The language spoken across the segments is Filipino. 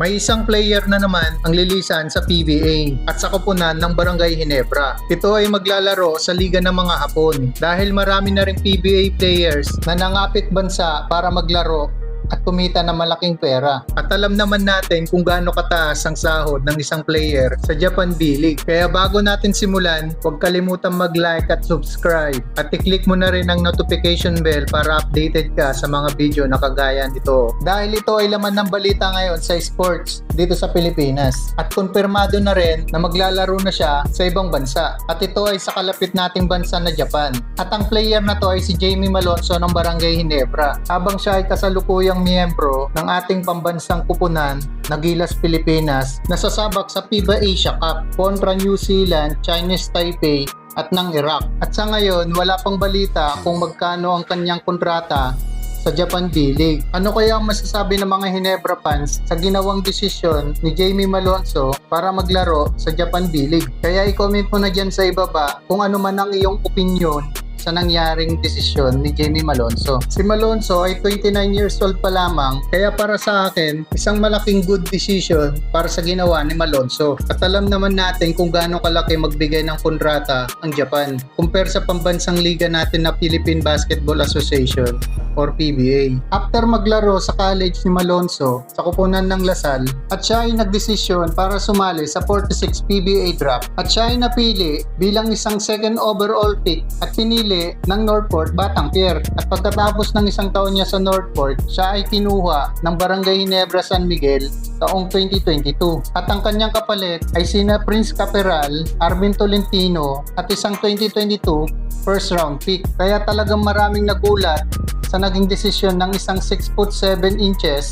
May isang player na naman ang lilisan sa PBA at sa koponan ng Barangay Ginebra. Ito ay maglalaro sa Liga ng mga Hapon dahil marami na ring PBA players na nangapit bansa para maglaro at kumita ng malaking pera. At alam naman natin kung gaano kataas ang sahod ng isang player sa Japan B-League. Kaya bago natin simulan, huwag kalimutan mag-like at subscribe at i-click mo na rin ang notification bell para updated ka sa mga video na kagaya nito. Dahil ito ay laman ng balita ngayon sa sports dito sa Pilipinas. At kumpirmado na rin na maglalaro na siya sa ibang bansa. At ito ay sa kalapit nating bansa na Japan. At ang player na to ay si Jamie Malonzo ng Barangay Ginebra. Habang siya ay kasalukuyang miyembro ng ating pambansang kupunan na Gilas Pilipinas na sasabak sa FIBA Asia Cup kontra New Zealand, Chinese Taipei at ng Iraq. At sa ngayon, wala pang balita kung magkano ang kanyang kontrata sa Japan B-League. Ano kaya ang masasabi ng mga Ginebra fans sa ginawang desisyon ni Jamie Malonzo para maglaro sa Japan B-League? Kaya i-comment mo na dyan sa ibaba kung ano man ang iyong opinion sa nangyaring desisyon ni Jamie Malonzo. Si Malonzo ay 29 years old pa lamang, kaya para sa akin, isang malaking good decision para sa ginawa ni Malonzo. At alam naman natin kung gaano kalaki magbigay ng kontrata ang Japan compare sa pambansang liga natin na Philippine Basketball Association or PBA. After maglaro sa college ni Malonzo sa koponan ng Lasal, at siya ay nagdesisyon para sumali sa 46 PBA draft at siya ay napili bilang isang second overall pick at pinili ng Northport Batang Pier. At pagkatapos ng isang taon niya sa Northport, siya ay kinuha ng Barangay Ginebra San Miguel taong 2022. At ang kanyang kapalit ay sina Prince Caperal, Arvin Tolentino at isang 2022 first round pick. Kaya talagang maraming nagulat sa naging desisyon ng isang 6'7"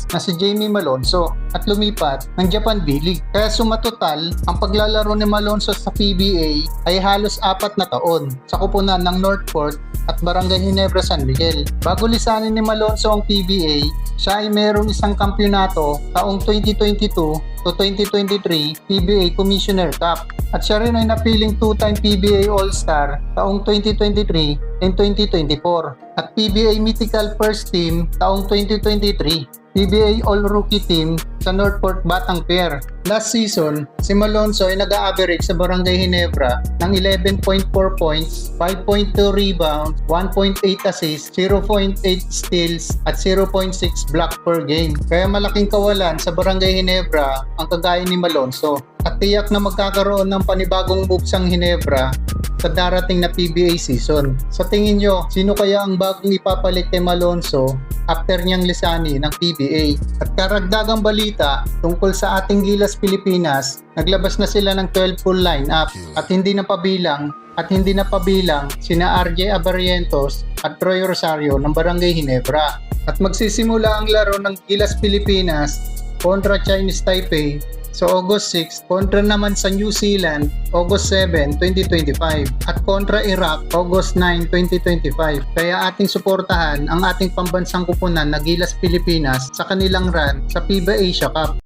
na si Jamie Malonzo at lumipat ng Japan B-League. Kaya sumatotal, ang paglalaro ni Malonzo sa PBA ay halos 4 na taon sa koponan ng Northport at Barangay Ginebra San Miguel. Bago lisanin ni Malonzo ang PBA, siya ay mayroong isang kampyonato taong 2022 to 2023 PBA Commissioner Cup. At siya rin ay napiling 2-time PBA All-Star taong 2023 and 2024 at PBA Mythical First Team taong 2023, PBA All-Rookie Team sa Northport Batang Pier. Last season, si Malonzo ay nag-a-average sa Barangay Ginebra ng 11.4 points, 5.2 rebounds, 1.8 assists, 0.8 steals at 0.6 block per game. Kaya malaking kawalan sa Barangay Ginebra ang kagaya ni Malonzo. At tiyak na magkakaroon ng panibagong moves ang Ginebra sa darating na PBA season. Sa tingin nyo, sino kaya ang bagong ipapalit kay Malonzo after niyang lisani ng PBA? At karagdagang balita tungkol sa ating Gilas Pilipinas, naglabas na sila ng 12 full lineup at hindi na pabilang sina RJ Abarientos at Troy Rosario ng Barangay Ginebra. At magsisimula ang laro ng Gilas Pilipinas kontra Chinese Taipei sa August 6 kontra naman sa New Zealand August 7, 2025 at kontra Iraq August 9, 2025. Kaya ating suportahan ang ating pambansang kupunan na Gilas Pilipinas sa kanilang run sa FIBA Asia Cup.